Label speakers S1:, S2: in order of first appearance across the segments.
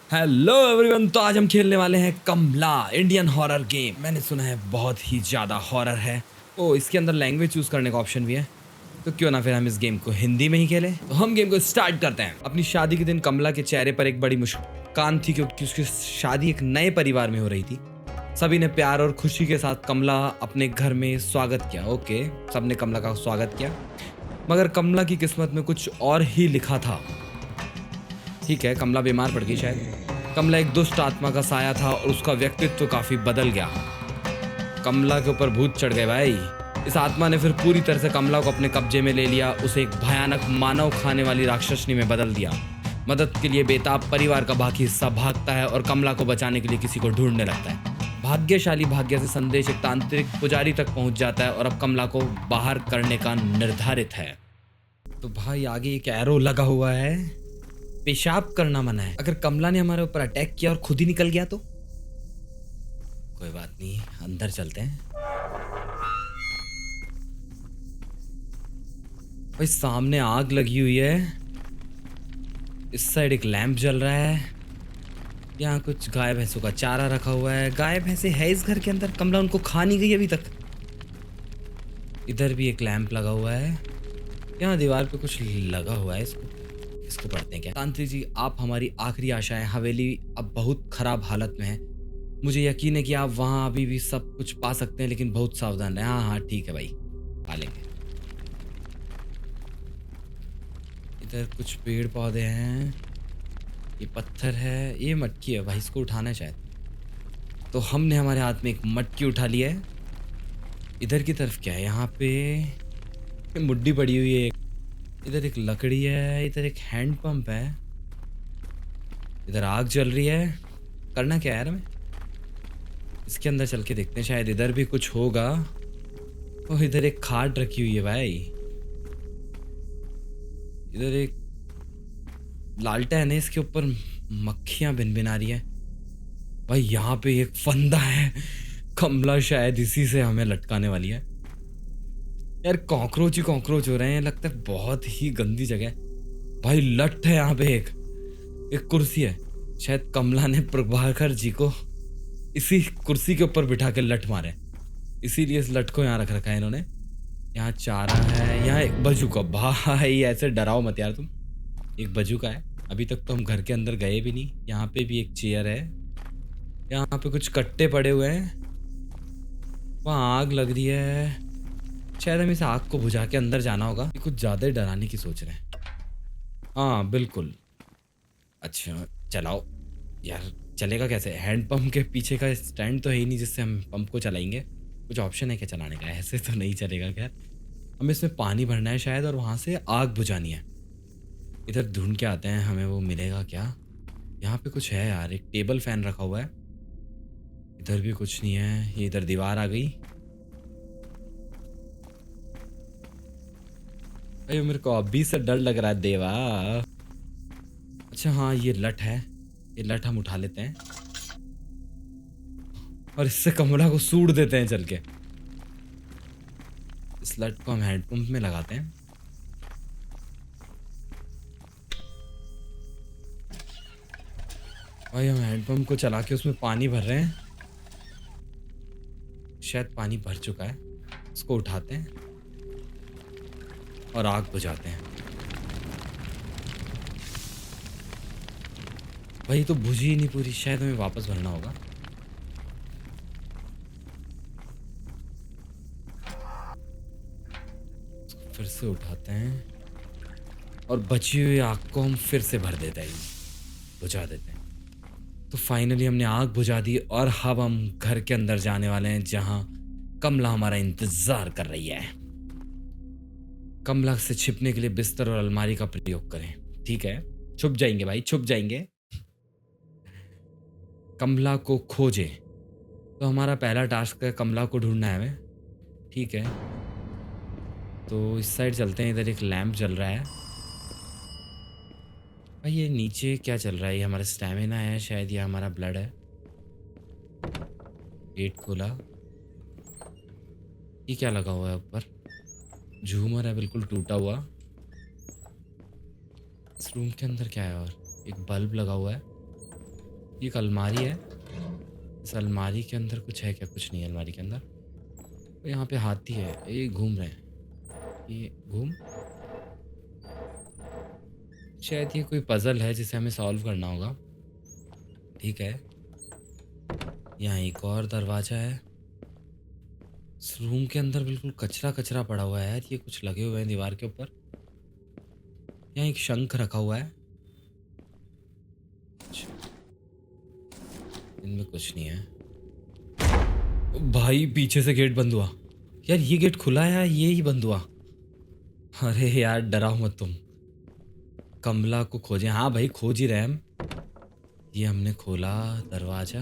S1: Hello everyone. तो आज हम खेलने वाले हैं कमला इंडियन हॉरर गेम। मैंने सुना है बहुत ही ज़्यादा हॉरर है। ओ, इसके अंदर लैंग्वेज चूज़ करने का ऑप्शन भी है, तो क्यों ना फिर हम इस गेम को हिंदी में ही खेलें। तो हम गेम को स्टार्ट करते हैं। अपनी शादी के दिन कमला के चेहरे पर एक बड़ी मुस्कान थी, क्योंकि उसकी शादी एक नए परिवार में हो रही थी। सभी ने प्यार और खुशी के साथ कमला अपने घर में स्वागत किया। ओके, सबने कमला का स्वागत किया, मगर कमला की किस्मत में कुछ और ही लिखा था। ठीक है, कमला बीमार पड़ गई शायद। कमला एक दुष्ट आत्मा का साया था और उसका व्यक्तित्व काफी बदल गया। कमला के ऊपर भूत चढ़ गए भाई। इस आत्मा ने फिर पूरी तरह से कमला को अपने कब्जे में ले लिया। उसे एक भयानक मानव खाने वाली राक्षसनी में बदल दिया। मदद के लिए बेताब परिवार का बाकी हिस्सा भागता है और कमला को बचाने के लिए किसी को ढूंढने लगता है। भाग्यशाली भाग्य से संदेश एक तांत्रिक पुजारी तक पहुंच जाता है और अब कमला को बाहर करने का निर्धारित है। तो भाई आगे एक एरो लगा हुआ है, पेशाब करना मना है। अगर कमला ने हमारे ऊपर अटैक किया और खुद ही निकल गया तो कोई बात नहीं, अंदर चलते हैं। भाई सामने आग लगी हुई है, इस साइड एक लैंप जल रहा है। यहाँ कुछ गाय भैंसों का चारा रखा हुआ है। गाय भैंसे है इस घर के अंदर, कमला उनको खा नहीं गई अभी तक। इधर भी एक लैंप लगा हुआ है। यहाँ दीवार पे कुछ लगा हुआ है, इसको पढ़ते हैं क्या। तांत्रिक जी, आप हमारी आखिरी आशा है। हवेली अब बहुत खराब हालत में है। मुझे यकीन है कि आप वहाँ अभी भी सब कुछ पा सकते हैं, लेकिन बहुत सावधान रहें। हाँ हाँ ठीक है भाई, पा लेंगे। इधर कुछ पेड़ पौधे हैं, ये पत्थर है, ये मटकी है भाई, इसको उठाना है शायद। तो हमने हमारे हाथ में एक मटकी उठा लिया है। इधर की तरफ क्या है, यहाँ पे मुड्डी पड़ी हुई है। इधर एक लकड़ी है, इधर एक हैंड पंप है, इधर आग जल रही है। करना क्या है यार हमें, इसके अंदर चल के देखते हैं, शायद इधर भी कुछ होगा। ओह, इधर एक खाट रखी हुई है भाई। इधर एक लालटेन है, इसके ऊपर मक्खियां भिनभिना रही है। भाई यहाँ पे एक फंदा है, कमला शायद इसी से हमें लटकाने वाली है। यार कॉकरोच ही कॉकरोच हो रहे हैं, लगता है बहुत ही गंदी जगह है। भाई लठ है यहाँ पे, एक कुर्सी है। शायद कमला ने प्रभाकर जी को इसी कुर्सी के ऊपर बिठा के लठ मारे, इसीलिए इस लठ को यहाँ रख रखा है इन्होंने। यहाँ चारा है, यहाँ एक बजूका। भाई ऐसे डराओ मत यार तुम, एक बजूका है। अभी तक तो हम घर के अंदर गए भी नहीं। यहाँ पे भी एक चेयर है, यहाँ पे कुछ कट्टे पड़े हुए हैं। वहाँ आग लग रही है, शायद हमें इस आग को बुझा के अंदर जाना होगा। ये कुछ ज़्यादा ही डराने की सोच रहे हैं। हाँ बिल्कुल। अच्छा चलाओ यार। चलेगा कैसे, हैंड पंप के पीछे का स्टैंड तो है ही नहीं जिससे हम पंप को चलाएंगे। कुछ ऑप्शन है क्या चलाने का, ऐसे तो नहीं चलेगा। खैर हमें इसमें पानी भरना है शायद, और वहाँ से आग बुझानी है। इधर ढूंढ के आते हैं, हमें वो मिलेगा क्या। यहाँ पे कुछ है यार, एक टेबल फैन रखा हुआ है। इधर भी कुछ नहीं है, ये इधर दीवार आ गई। अरे मेरे को अभी से डर लग रहा है देवा। अच्छा हाँ, ये लठ है, ये लठ हम उठा लेते हैं और इससे कमला को सूड़ देते हैं चल के। इस लठ को हम हैंडपंप में लगाते हैं। भाई हम हैंडपंप को चला के उसमें पानी भर रहे हैं। शायद पानी भर चुका है, इसको उठाते हैं और आग बुझाते हैं। भाई तो बुझी ही नहीं पूरी, शायद हमें वापस भरना होगा। फिर से उठाते हैं और बची हुई आग को हम फिर से भर देते हैं, बुझा देते हैं। तो फाइनली हमने आग बुझा दी और अब हम घर के अंदर जाने वाले हैं, जहां कमला हमारा इंतजार कर रही है। कमला से छिपने के लिए बिस्तर और अलमारी का प्रयोग करें। ठीक है, छुप जाएंगे भाई, छुप जाएंगे। कमला को खोजें। तो हमारा पहला टास्क है कमला को ढूंढना है हमें। ठीक है, तो इस साइड चलते हैं। इधर एक लैंप जल रहा है। भाई ये नीचे क्या चल रहा है, ये हमारा स्टैमिना है शायद, ये हमारा ब्लड है। गेट खोला, ये क्या लगा हुआ है ऊपर, झूमर है बिल्कुल टूटा हुआ। इस रूम के अंदर क्या है, और एक बल्ब लगा हुआ है। ये एक अलमारी है। इस अलमारी के अंदर कुछ है क्या? कुछ नहीं है अलमारी के अंदर। तो यहाँ पे हाथी है, ये घूम रहे हैं। ये घूम, शायद ये कोई पजल है जिसे हमें सॉल्व करना होगा। ठीक है, यहाँ एक और दरवाजा है। इस रूम के अंदर बिल्कुल कचरा कचरा पड़ा हुआ है यार, ये कुछ लगे हुए हैं दीवार के ऊपर। यहाँ एक शंख रखा हुआ है। अच्छा, इनमें कुछ नहीं है। भाई पीछे से गेट बंद हुआ यार, ये गेट खुला है या ये ही बंद हुआ? अरे यार डराओ मत तुम। कमला को खोजें। हाँ भाई खोज ही रहे हम। ये हमने खोला दरवाजा।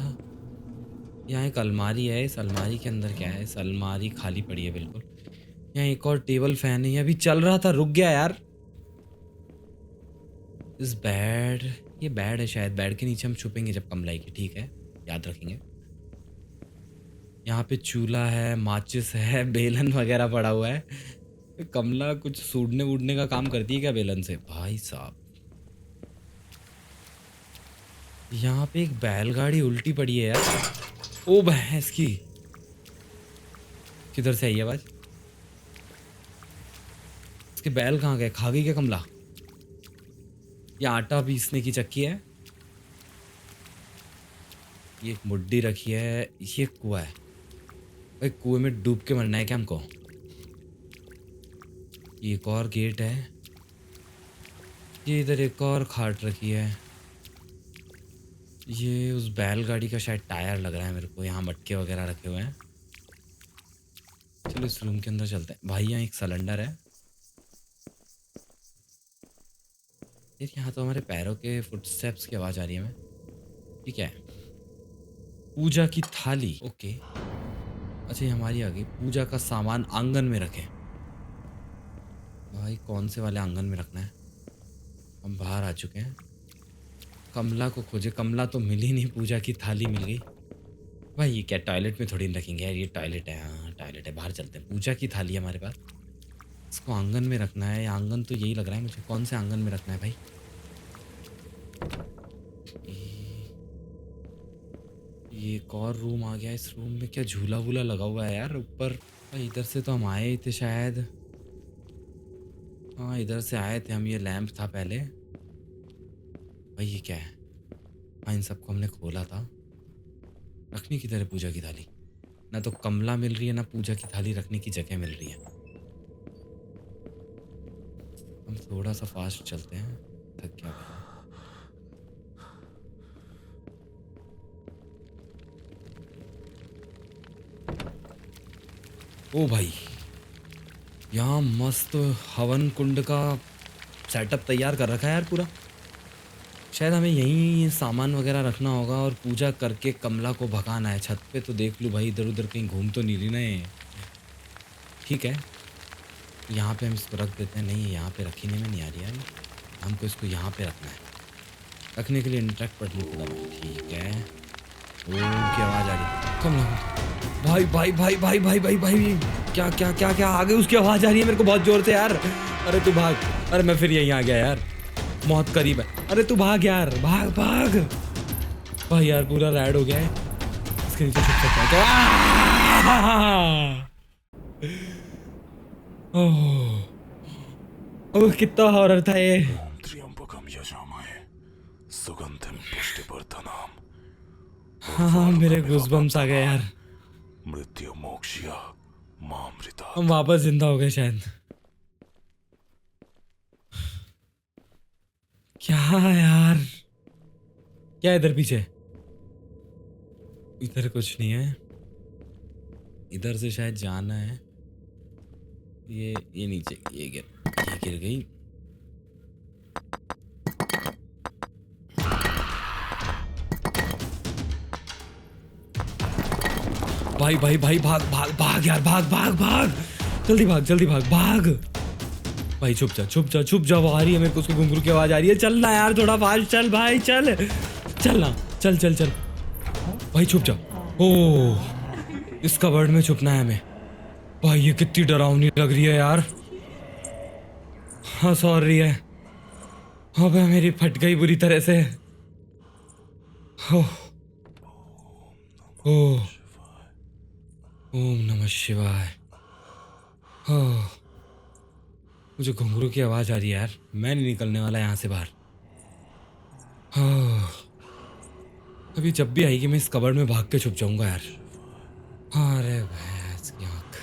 S1: यहाँ एक अलमारी है, इस अलमारी के अंदर क्या है? इस अलमारी खाली पड़ी है बिल्कुल। यहाँ एक और टेबल फैन है, ये अभी चल रहा था रुक गया यार। इस बेड, ये बेड है शायद, बेड के नीचे हम छुपेंगे जब कमला आएगी। ठीक है, याद रखेंगे। यहाँ पे चूल्हा है, माचिस है, बेलन वगैरह पड़ा हुआ है। कमला कुछ सूडने वूडने का काम करती है क्या बेलन से? भाई साहब यहाँ पे एक बैलगाड़ी उल्टी पड़ी है यार। ओ भैंस की, किधर से आई आवाज? इसके बैल कहाँ गए? खा गई क्या कमला? ये आटा पीसने की चक्की है। ये एक मुड्डी रखी है। ये कुआं है भाई, कुएं में डूब के मरना है क्या हमको? ये एक और गेट है। ये इधर एक और खाट रखी है। ये उस बैलगाड़ी का शायद टायर लग रहा है मेरे को। यहाँ मटके वगैरह रखे हुए हैं। चलो इस रूम के अंदर चलते हैं। भाई यहाँ एक सिलेंडर है यार। यहाँ तो हमारे पैरों के फुटस्टेप्स की आवाज़ आ रही है हमें। ठीक है, पूजा की थाली। ओके, अच्छा ये हमारी आ गई। पूजा का सामान आंगन में रखें। भाई कौन से वाले आंगन में रखना है? हम बाहर आ चुके हैं। कमला को खोजे, कमला तो मिली नहीं। पूजा की थाली मिल गई। भाई ये क्या टॉयलेट में थोड़ी रखेंगे यार, ये टॉयलेट है। हाँ टॉयलेट है, बाहर चलते हैं। पूजा की थाली है हमारे पास, इसको आंगन में रखना है। आंगन तो यही लग रहा है मुझे। कौन से आंगन में रखना है भाई? ये एक और रूम आ गया। इस रूम में क्या झूला वूला लगा हुआ है यार ऊपर? भाई इधर से तो हम आए ही थे शायद। हाँ इधर से आए थे हम। ये लैंप था पहले। भाई ये क्या है? हाँ इन सबको हमने खोला था। रखने की तरह पूजा की थाली। ना तो कमला मिल रही है, ना पूजा की थाली रखने की जगह मिल रही है। हम थोड़ा सा फास्ट चलते हैं, थक गया भाई। ओ भाई यहाँ मस्त हवन कुंड का सेटअप तैयार कर रखा है यार पूरा। शायद हमें यहीं सामान वगैरह रखना होगा और पूजा करके कमला को भगाना है। छत पे तो देख लूँ भाई, इधर उधर कहीं घूम तो नहीं रही ना ये। ठीक है, यहाँ पे हम इसको रख देते हैं। नहीं यहाँ पे रखने में नहीं आ रही है, हमको इसको यहाँ पे रखना है। रखने के लिए इंटरेक्ट बटन को दबाएं। ठीक है, ओम की आवाज़ आ रही है। कमला भाई भाई भाई भाई भाई भाई भाई क्या क्या क्या क्या आगे उसकी आवाज़ आ रही है मेरे को बहुत ज़ोर से यार। अरे तू भाग। अरे मैं फिर यहीं आ गया यार, बहुत करीब है। अरे तू भाग यार, भाग भाग। भाई यार पूरा रैड हो गया है। इसके नीचे छुप सकता है क्या? ओह कितना हॉरर था ये।
S2: त्र्यंबकम यजामहे सुगंधिम पुष्टिवर्धनम।
S1: हाँ मेरे गूज़बम्स आ गए यार।
S2: मृत्यु मोक्षया मामृता।
S1: हम वापस जिंदा हो गए शायद। क्या यार, क्या इधर पीछे? इधर कुछ नहीं है। इधर से शायद जाना है। ये नीचे, ये गिर गई। भाई भाई भाई भाग भाग भाग यार, भाग भाग भाग। जल्दी भाग भाग। भाई छुप जा। वो आ रही है मेरे को, उसको घुंघरू की आवाज आ रही है। चलना यार थोड़ा फास्ट चल भाई, चलना चल भाई छुप जा। ओह इस कबर्ड में छुपना है हमें। भाई ये कितनी डरावनी लग रही है यार। हाँ सॉरी है। अबे मेरी फट गई बुरी तरह से। हो ओह ओम नमः शिवाय। हो मुझे घुंघरू की आवाज आ रही है यार, मैं नहीं निकलने वाला यहाँ से बाहर। हो अभी जब भी आएगी मैं इस कबर्ड में भाग के छुप जाऊंगा यार। अरे भैंस की आंख,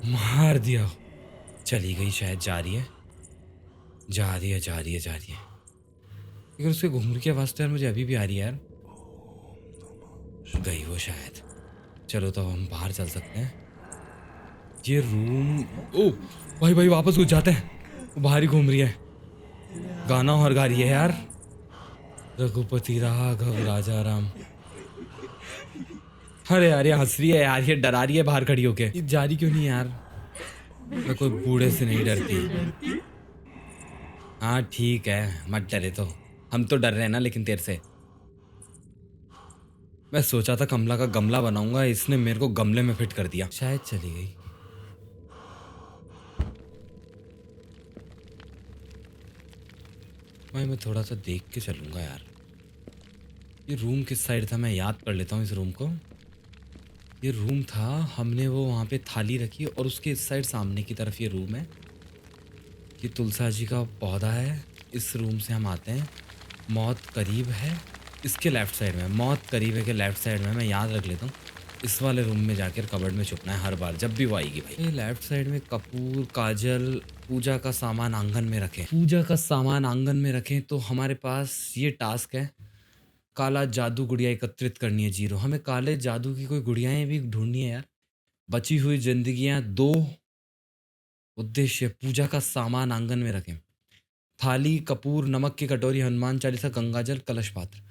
S1: मार दिया। चली गई शायद, जा रही है जा रही है जा रही है जा रही है, लेकिन उसके घुंघरू की आवाज तो यार मुझे अभी भी आ रही है यार। गई वो शायद। चलो तो अब हम बाहर चल सकते हैं। ये रूम, ओ भाई भाई वापस घुस जाते हैं। वो बाहर ही घूम रही है, गाना और गा रही है यार। रघुपति राघव राजा राम। अरे यार ये हंस रही है यार, ये डरा रही है बाहर खड़ी होके। ये जा रही क्यों नहीं यार? मैं कोई बूढ़े से नहीं डरती। हाँ ठीक है, मत डरे तो। हम तो डर रहे हैं ना लेकिन तेरे से। मैं सोचा था कमला का गमला बनाऊंगा, इसने मेरे को गमले में फिट कर दिया। शायद चली गई। भाई मैं थोड़ा सा देख के चलूंगा यार। ये रूम किस साइड था, मैं याद कर लेता हूँ इस रूम को। ये रूम था, हमने वो वहाँ पे थाली रखी और उसके इस साइड सामने की तरफ ये रूम है। ये तुलसा जी का पौधा है। इस रूम से हम आते हैं। मौत करीब है, इसके लेफ्ट साइड में। मौत करीब है के लेफ्ट साइड में, मैं याद रख लेता हूँ। इस वाले रूम में जाकर कबर्ड में छुपना है हर बार जब भी वो आएगी भाई। ये लेफ्ट साइड में कपूर, काजल, पूजा का सामान आंगन में रखें। पूजा का सामान आंगन में रखें तो हमारे पास ये टास्क है, काला जादू गुड़िया एकत्रित करनी है 0। हमें काले जादू की कोई गुड़ियाएं भी ढूंढनी है यार। बची हुई जिंदगियां 2। उद्देश्य, पूजा का सामान आंगन में रखें। थाली, कपूर, नमक की कटोरी, हनुमान चालीसा, गंगाजल, कलश पात्र।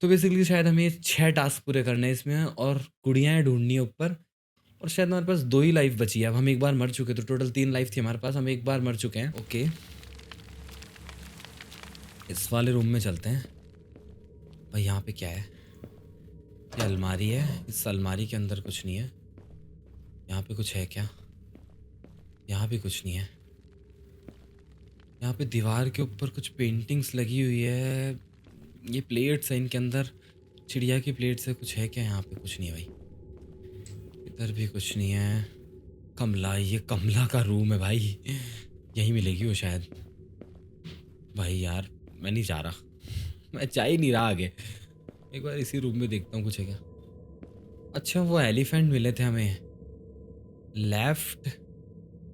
S1: तो बेसिकली शायद हमें 6 टास्क पूरे करने हैं इसमें, और गुड़ियाएं ढूंढनी है ऊपर। और शायद हमारे पास 2 ही लाइफ बची है। अब हम एक बार मर चुके, तो टोटल 3 लाइफ थी हमारे पास, हम एक बार मर चुके हैं। ओके, इस वाले रूम में चलते हैं। भाई यहाँ पे क्या है? ये अलमारी है, इस अलमारी के अंदर कुछ नहीं है। यहाँ पे कुछ है क्या? यहाँ भी कुछ नहीं है। यहाँ पे दीवार के ऊपर कुछ पेंटिंग्स लगी हुई है। ये प्लेट्स हैं, इनके अंदर चिड़िया की प्लेट्स है। कुछ है क्या? यहाँ पे कुछ नहीं है भाई। इधर भी कुछ नहीं है। कमला, ये कमला का रूम है भाई, यहीं मिलेगी वो शायद। भाई यार मैं नहीं जा रहा, मैं जा ही नहीं रहा आगे। एक बार इसी रूम में देखता हूँ कुछ है क्या। अच्छा वो एलिफेंट मिले थे हमें। Left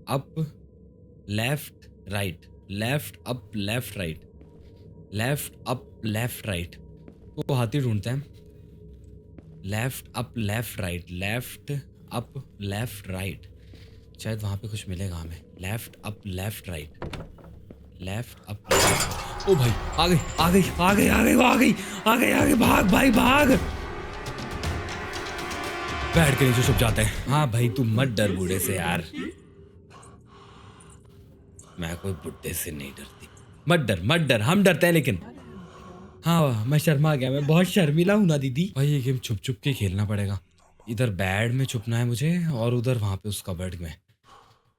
S1: up left right, left up left right, left up left right. वो हाथी ढूंढते हैं। Left up left right, left up left right. शायद वहाँ पे कुछ मिलेगा हमें। Left up left right, left up left. ओ भाई आ गई आ गई आ गई आ गई, वो आ गई आ गई आ गई। भाग भाई भाग। बैठ के नीचे छुप जाते हैं। हाँ भाई तू मत डर बूढ़े से यार, मैं कोई बुड्ढे से नहीं डरती। मत डर, हम डरते हैं लेकिन। हाँ मैं शर्मा गया, मैं बहुत शर्मीला हूँ ना दीदी। भाई ये गेम छुप छुप के खेलना पड़ेगा। इधर बेड में छुपना है मुझे, और उधर वहाँ पे उस कबर्ड में।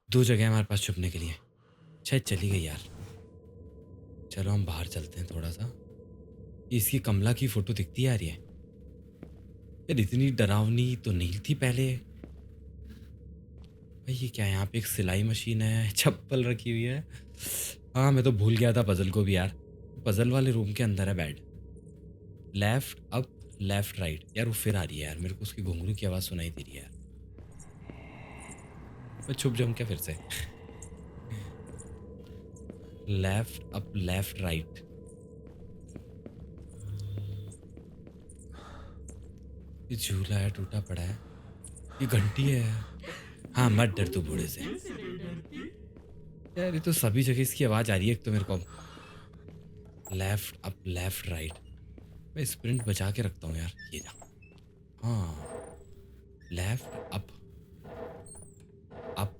S1: 2 जगह है हमारे पास छुपने के लिए। शायद चली गई यार। चलो हम बाहर चलते हैं थोड़ा सा। इसकी कमला की फोटो दिखती आ रही है यार, इतनी डरावनी तो नहीं थी पहले। भाई ये क्या है? यहाँ पे एक सिलाई मशीन है, चप्पल रखी हुई है। हाँ मैं तो भूल गया था पजल को भी यार। पजल वाले रूम के अंदर है bed. Left up left right. यार वो फिर आ रही है यार, मेरे को उसकी घुंघरू की आवाज़ सुनाई दे रही है यार। मैं छुप जाऊँ क्या फिर से? Left up left right. ये झूला है, टूटा पड़ा है। ये घंटी है। हाँ मत डर तू बूढ़े से यार, ये तो सभी जगह इसकी आवाज़ आ रही है। एक तो मेरे को लेफ्ट अप लेफ्ट राइट। मैं स्प्रिंट बचा के रखता हूँ यार। ये जा, हाँ लेफ्ट अप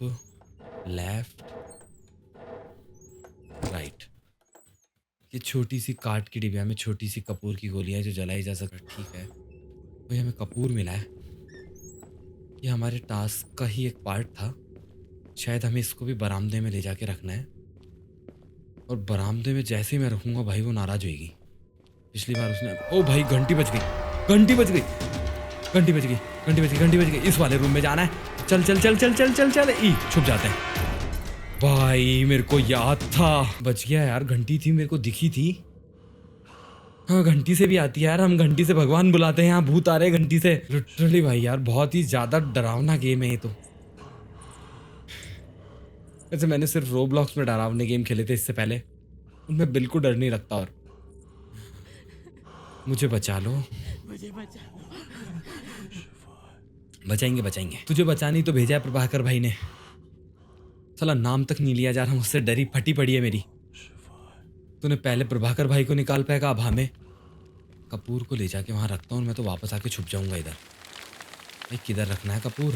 S1: लेफ्ट राइट। ये छोटी सी काट की डिबिया में छोटी सी कपूर की गोलियां जो जलाई जा सकती। ठीक है भाई, हमें कपूर मिला है। ये हमारे टास्क का ही एक पार्ट था। शायद हमें इसको भी बरामदे में ले जाके रखना है, और बरामदे में जैसे ही मैं रखूँगा भाई वो नाराज़ होएगी। पिछली बार उसने, ओ भाई घंटी बज गई, घंटी बज गई, घंटी बज गई, घंटी बज गई, घंटी बज गई। इस वाले रूम में जाना है। चल चल चल चल चल चल चल ई छुप जाते हैं। भाई मेरे को याद था, बच गया यार, घंटी थी मेरे को दिखी थी। हाँ घंटी से भी आती है यार, हम घंटी से भगवान बुलाते हैं, यहाँ भूत आ रहे हैं घंटी से। लिटरली भाई यार बहुत ही ज्यादा डरावना गेम है ये तो। वैसे मैंने सिर्फ रोब्लॉक्स में डरावने गेम खेले थे इससे पहले, उनमें बिल्कुल डर नहीं लगता। और मुझे बचा लो,
S3: मुझे बचा लो।
S1: बचाएंगे बचाएंगे। तुझे बचानी तो भेजा है प्रभाकर भाई ने, साला नाम तक नहीं लिया जा रहा, मुझसे डरी फटी पड़ी है मेरी। तूने पहले प्रभाकर भाई को निकाल पाएगा, अब हमें। कपूर को ले जाके वहां रखता हूँ, मैं तो वापस आके छुप जाऊंगा इधर। भाई किधर रखना है कपूर?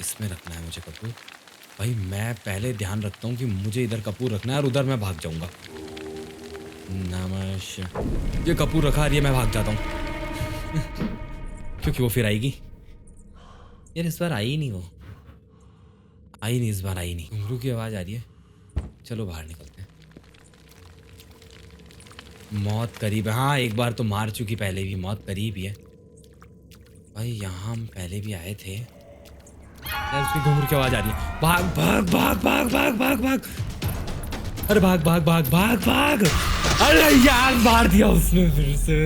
S1: इसमें रखना है मुझे कपूर। भाई मैं पहले ध्यान रखता हूँ कि मुझे इधर कपूर रखना है और उधर मैं भाग जाऊंगा। नमस्कार, ये कपूर रखा रही है, मैं भाग जाता हूँ क्योंकि वो फिर आएगी। यार इस बार आई नहीं, वो आई नहीं, इस बार आई नहीं। घुंघरू की आवाज आ रही है, चलो बाहर निकलते हैं। मौत करीब है, हाँ एक बार तो मार चुकी पहले भी, मौत करीब ही है। भाई यहाँ हम पहले भी आए थे यार। उसकी घुंघरू की आवाज आ रही है, भाग भाग भाग भाग भाग भाग भाग, अरे भाग भाग भाग भाग भाग। अरे यार मार दिया उसने फिर से।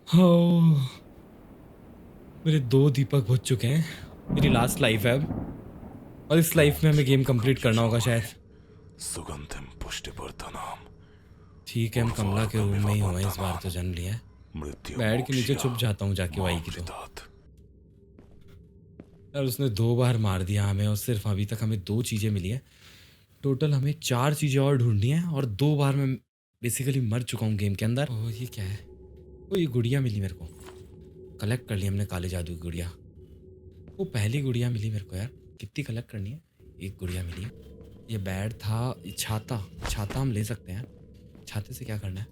S1: हो मेरे 2 दीपक बुझ चुके हैं, मेरी लास्ट लाइफ है अब, और इस लाइफ में हमें गेम कंप्लीट करना होगा शायद।
S2: सुगंधिम पुष्टिवर्धनम
S1: ठीक है हम कमला के रूम में ही हुए इस बार तो, जन लिया।
S2: मृत्यु
S1: बेड के नीचे छुप जाता हूँ जाके वाई की तो। यार उसने 2 बार मार दिया हमें, और सिर्फ अभी तक हमें 2 चीज़ें मिली है। टोटल हमें 4 चीज़ें और ढूंढनी है, और 2 बार मैं बेसिकली मर चुका हूँ गेम के अंदर। ओह ये क्या है? ओ ये गुड़िया मिली मेरे को, कलेक्ट कर ली हमने काले जादू की गुड़िया। वो पहली गुड़िया मिली मेरे को यार, कितनी कलेक्ट करनी है? एक गुड़िया मिली है। ये बैड था, छाता, छाता हम ले सकते हैं। छाते से क्या करना है?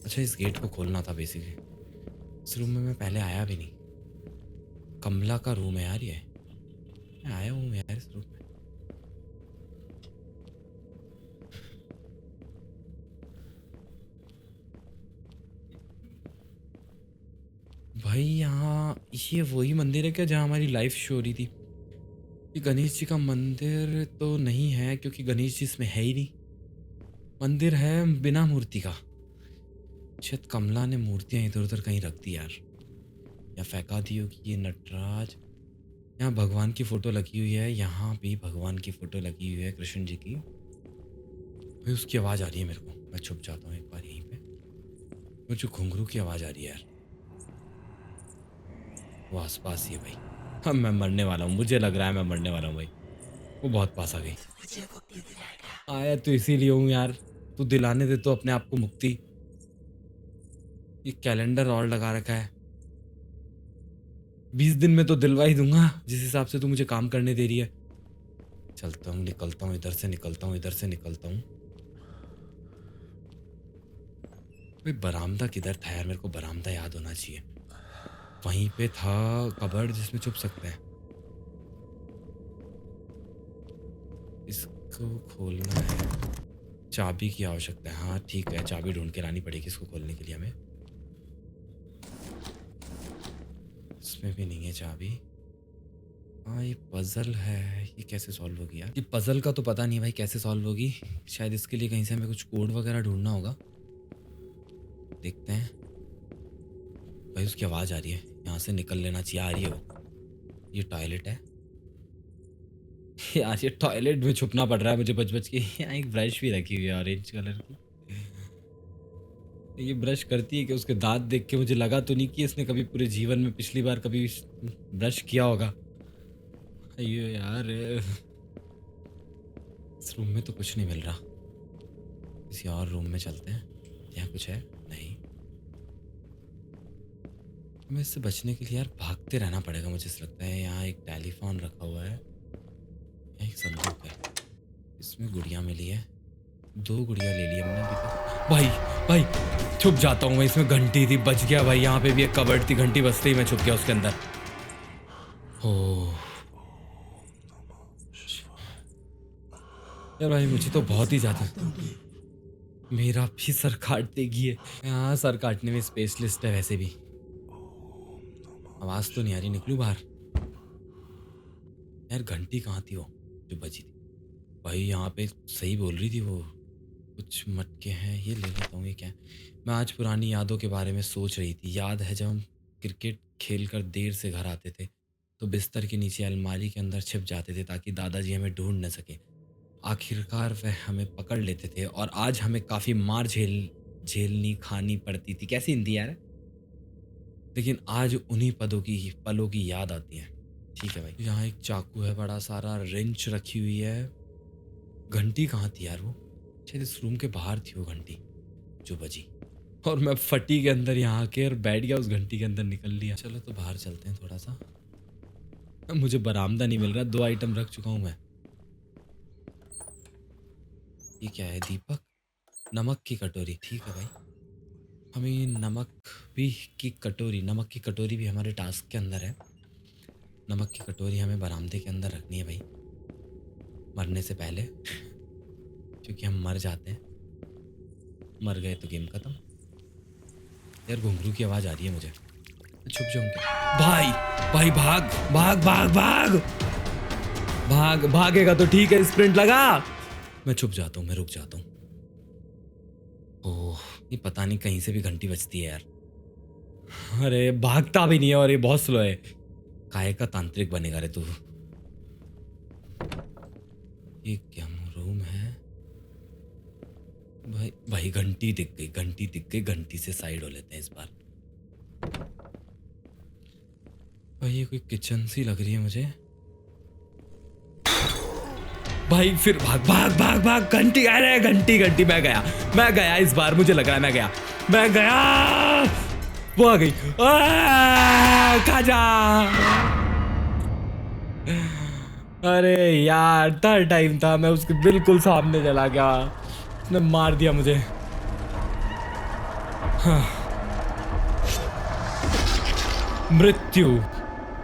S1: अच्छा इस गेट को खोलना था बेसिकली। इस रूम में मैं पहले आया भी नहीं। कमला का रूम है यार ये, मैं आया हूँ यार इस रूम में। भाई यहाँ ये वही मंदिर है क्या जहाँ हमारी लाइफ शो हो रही थी? ये गणेश जी का मंदिर तो नहीं है, क्योंकि गणेश जी इसमें है ही नहीं। मंदिर है बिना मूर्ति का। शायद कमला ने मूर्तियाँ इधर उधर कहीं रख दी यार, या फेंका दी होगी। ये नटराज, यहाँ भगवान की फोटो लगी हुई है, यहाँ भी भगवान की फोटो लगी हुई है कृष्ण जी की। भाई उसकी आवाज़ आ रही है मेरे को, मैं छुप जाता हूँ एक बार यहीं पे। मुझे घुंघरू की आवाज़ आ रही है यार, वो आसपास ही है भाई। हाँ मैं मरने वाला हूँ, मुझे लग रहा है मैं मरने वाला हूँ भाई। वो बहुत पास आ गई।
S3: मुझे मुक्ति दिलाएगा।
S1: आया तो इसीलिए हूँ यार, तू दिलाने दे तो अपने आप को मुक्ति। ये कैलेंडर और लगा रखा है, 20 दिन में तो दिलवा ही दूंगा जिस हिसाब से तू मुझे काम करने दे रही है। चलता हूँ, निकलता हूँ इधर से, निकलता हूँ इधर से, निकलता हूँ। भाई बरामदा किधर था यार? मेरे को बरामदा याद होना चाहिए। वहीं पे था कबर्ड जिसमें छुप सकते हैं। इसको खोलना है, चाबी की आवश्यकता है। हाँ ठीक है, चाबी ढूंढ के लानी पड़ेगी इसको खोलने के लिए हमें। इसमें भी नहीं है चाबी। हाँ ये पजल है, ये कैसे सॉल्व होगी यार? ये पजल का तो पता नहीं भाई कैसे सॉल्व होगी। शायद इसके लिए कहीं से हमें कुछ कोड वगैरह ढूंढना होगा, देखते हैं। भाई उसकी आवाज़ आ रही है, यहाँ से निकल लेना चाहिए। आ रही है वो। ये टॉयलेट है यार, ये टॉयलेट में छुपना पड़ रहा है मुझे बच बच के। यहाँ एक ब्रश भी रखी हुई है ऑरेंज कलर की। ये ब्रश करती है कि उसके दांत देख के मुझे लगा तो नहीं कि इसने कभी पूरे जीवन में पिछली बार कभी ब्रश किया होगा। अयो यार इस रूम में तो कुछ नहीं मिल रहा, किसी और रूम में चलते हैं। यहाँ कुछ है? नहीं। हमें इससे बचने के लिए यार भागते रहना पड़ेगा मुझे ऐसा लगता है। यहाँ एक टेलीफोन रखा हुआ है, यहाँ एक संदूक है, इसमें गुड़िया मिली है। 2 गुड़िया ले ली हमने अभी तक। भाई भाई छुप जाता हूँ मैं, इसमें घंटी थी, बच गया भाई। यहाँ पे भी एक कबर्ड थी, घंटी बजते ही मैं छुप गया उसके अंदर। हो यार भाई मुझे तो बहुत ही ज़्यादा मेरा भी सर काट देगी है। हाँ, सर काटने में स्पेशलिस्ट है वैसे भी। आवाज तो नहीं आ रही, निकलूं बाहर? यार घंटी कहाँ थी वो जो बजी थी? भाई यहाँ पे सही बोल रही थी वो, कुछ मटके हैं, ये ले लेता हूँ। ये क्या है? मैं आज पुरानी यादों के बारे में सोच रही थी। याद है जब हम क्रिकेट खेल कर देर से घर आते थे तो बिस्तर के नीचे अलमारी के अंदर छिप जाते थे ताकि दादाजी हमें ढूंढ न सके। आखिरकार वह हमें पकड़ लेते थे और आज हमें काफ़ी मार झेलनी खानी पड़ती थी। कैसी हिंदी यार? लेकिन आज उन्हीं पलों की याद आती है। ठीक है भाई। यहाँ एक चाकू है, बड़ा सारा रेंच रखी हुई है। घंटी कहाँ थी यार? वो शायद इस रूम के बाहर थी वो घंटी जो बजी, और मैं फटी के अंदर यहाँ आके और बैठ गया उस घंटी के अंदर, निकल लिया। चलो तो बाहर चलते हैं थोड़ा सा। मुझे बरामदा नहीं मिल रहा, 2 आइटम रख चुका हूँ मैं। ये क्या है? दीपक, नमक की कटोरी। ठीक है भाई, हमें नमक की कटोरी भी हमारे टास्क के अंदर है। नमक की कटोरी हमें बरामदे के अंदर रखनी है भाई, मरने से पहले, क्योंकि हम मर जाते हैं। मर गए तो गेम खत्म। यार घुंघरू की आवाज़ आ रही है मुझे, छुप जाऊँ क्या? भाई भाग भाग भाग भाग भाग। भागेगा तो ठीक है, स्प्रिंट लगा। मैं छुप जाता हूँ, मैं रुक जाता हूँ। ओह, ये पता नहीं कहीं से भी घंटी बजती है यार। अरे भागता भी नहीं है और ये बहुत स्लो है। काहे का तांत्रिक बनेगा रे तू? ये क्या रूम है भाई? घंटी दिख गई। घंटी से साइड हो लेते हैं इस बार। भाई ये कोई किचन सी लग रही है मुझे। भाई फिर भाग। घंटी आ रहा है, घंटी। मैं गया इस बार, मुझे लग रहा है मैं गया। वो आ गई। खाजा। अरे यार, थर्ड टाइम था, मैं उसके बिल्कुल सामने चला गया, उसने मार दिया मुझे। हाँ। मृत्यु।